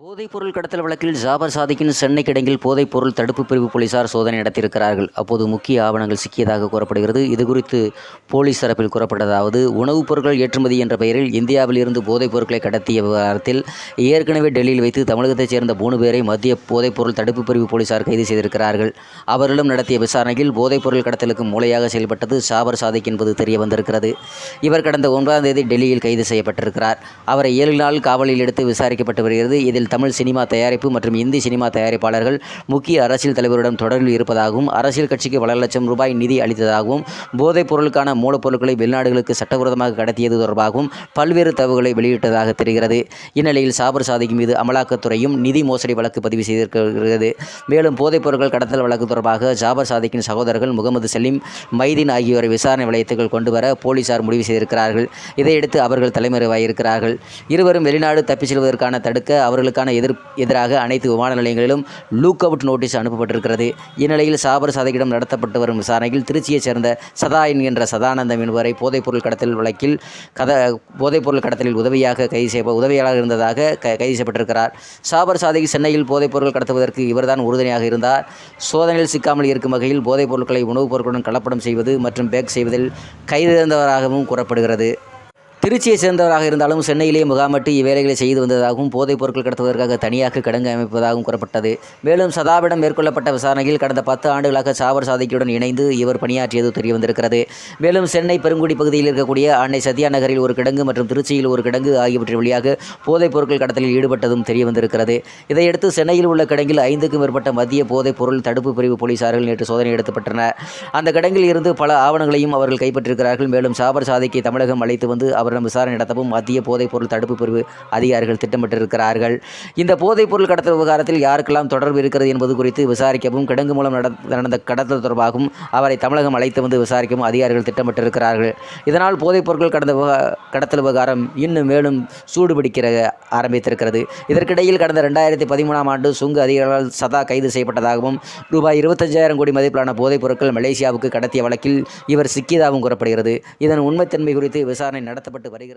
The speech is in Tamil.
போதைப்பொருள் கடத்தல் வழக்கில் ஜாபர் சாதிக்கின் சென்னை கிடங்கில் போதைப்பொருள் தடுப்பு பிரிவு போலீசார் சோதனை நடத்தியிருக்கிறார்கள். அப்போது முக்கிய ஆவணங்கள் சிக்கியதாக கூறப்படுகிறது. இதுகுறித்து போலீஸ் தரப்பில் கூறப்பட்டதாவது: உணவுப் பொருட்கள் ஏற்றுமதி என்ற பெயரில் இந்தியாவில் இருந்து போதைப் பொருட்களை கடத்திய விவகாரத்தில் ஏற்கனவே டெல்லியில் வைத்து தமிழகத்தைச் சேர்ந்த 3 பேரை மத்திய போதைப்பொருள் தடுப்பு பிரிவு போலீசார் கைது செய்திருக்கிறார்கள். அவர்களிடம் நடத்திய விசாரணையில் போதைப்பொருள் கடத்தலுக்கு மூளையாக செயல்பட்டது ஜாபர் சாதிக் என்பது தெரிய வந்திருக்கிறது. இவர் கடந்த 9ஆம் தேதி டெல்லியில் கைது செய்யப்பட்டிருக்கிறார். அவரை 7 நாள் காவலில் எடுத்து விசாரிக்கப்பட்டு வருகிறது. இதில் தமிழ் சினிமா தயாரிப்பு மற்றும் இந்தி சினிமா தயாரிப்பாளர்கள் முக்கிய அரசியல் தலைவருடன் தொடர்பில் இருப்பதாகவும், அரசியல் கட்சிக்கு பல லட்சம் ரூபாய் நிதி அளித்ததாகவும், போதைப் பொருளுக்கான மூலப்பொருட்களை வெளிநாடுகளுக்கு சட்டவிரோதமாக கடத்தியது தொடர்பாகவும் பல்வேறு தகவல்களை வெளியிட்டதாக தெரிகிறது. இந்நிலையில் ஜாபர் சாதிக் மீது அமலாக்கத்துறையும் நிதி மோசடி வழக்கு பதிவு செய்திருக்கிறது. மேலும் போதைப் பொருட்கள் கடத்தல் வழக்கு தொடர்பாக ஜாபர் சாதிக்கின் சகோதரர்கள் முகமது சலீம், மைதீன் ஆகியோரை விசாரணை வளையத்துக்குள் கொண்டுவர போலீசார் முடிவு செய்திருக்கிறார்கள். இதையடுத்து அவர்கள் தலைமறைவாயிருக்கிறார்கள். இருவரும் வெளிநாடு தப்பிச் செல்வதற்கான தடுக்க அவர்களுக்கான எதிராக அனைத்து விமான நிலையங்களிலும் லுக் அவுட் நோட்டீஸ் அனுப்பப்பட்டிருக்கிறது. இந்நிலையில் ஜாபர் சாதிக்கிடம் நடத்தப்பட்டு வரும் விசாரணையில் திருச்சியைச் சேர்ந்த சதா என்கின்ற சதானந்தம் என்பவரை போதைப்பொருள் கடத்தல் வழக்கில் போதைப்பொருள் கடத்தலில் உதவியாளராக இருந்ததாக கைது செய்யப்பட்டிருக்கிறார். ஜாபர் சாதிக் சென்னையில் போதைப்பொருள் கடத்துவதற்கு இவர்தான் உறுதுணையாக இருந்தார். சோதனையில் சிக்காமல் இருக்கும் வகையில் போதைப் பொருட்களை உணவுப் பொருட்களுடன் கலப்படம் செய்வது மற்றும் பேக் செய்வதில் கைதிருந்தவராகவும் கூறப்படுகிறது. திருச்சியைச் சேர்ந்தவராக இருந்தாலும் சென்னையிலேயே முகாமிட்டு இவ்வேலைகளை செய்து வந்ததாகவும், போதைப் பொருட்கள் கடத்துவதற்காக தனியாக கிடங்கு அமைப்பதாகவும் கூறப்பட்டது. மேலும் சதாவிடம் மேற்கொள்ளப்பட்ட விசாரணையில் கடந்த 10 ஆண்டுகளாக ஜாபர் சாதிக்குடன் இணைந்து இவர் பணியாற்றியது தெரியவந்திருக்கிறது. மேலும் சென்னை பெருங்குடி பகுதியில் இருக்கக்கூடிய அன்னை சத்யா நகரில் ஒரு கிடங்கு மற்றும் திருச்சியில் ஒரு கிடங்கு ஆகியவற்றின் வழியாக போதைப் பொருட்கள் கடத்தலில் ஈடுபட்டதும் தெரியவந்திருக்கிறது. இதையடுத்து சென்னையில் உள்ள கிடங்கில் 5க்கும் மேற்பட்ட மத்திய போதைப் பொருள் தடுப்பு பிரிவு போலீசார்கள் நேற்று சோதனை நடத்தப்பட்டனர். அந்த கிடங்கில் இருந்து பல ஆவணங்களையும் அவர்கள் கைப்பற்றியிருக்கிறார்கள். மேலும் ஜாபர் சாதிக்கை தமிழகம் அழைத்து வந்து அவரிடம் விசாரணை நடத்தவும் மத்திய போதைப் பொருள் தடுப்பு பிரிவு அதிகாரிகள் திட்டமிட்டிருக்கிறார்கள். இந்த போதைப் பொருள் கடத்தல் விவகாரத்தில் யாருக்கெல்லாம் தொடர்பு இருக்கிறது என்பது குறித்து விசாரிக்கவும், கிடங்கு மூலம் நடந்த கடத்தல் தொடர்பாகவும் அவரை தமிழகம் அழைத்து வந்து விசாரிக்கவும் அதிகாரிகள் திட்டமிட்டிருக்கிறார்கள். இதனால் போதைப் பொருட்கள் கடத்தல் விவகாரம் இன்னும் மேலும் சூடுபிடிக்க ஆரம்பித்திருக்கிறது. இதற்கிடையில் கடந்த 2013ஆம் ஆண்டு சுங்க அதிகாரிகளால் சதா கைது செய்யப்பட்டதாகவும், ரூபாய் 25,000 கோடி மதிப்பிலான போதைப் பொருட்கள் மலேசியாவுக்கு கடத்திய வழக்கில் இவர் சிக்கியதாகவும் கூறப்படுகிறது. இதன் உண்மைத்தன்மை குறித்து விசாரணை நடத்தப்பட்டு வருகிறது.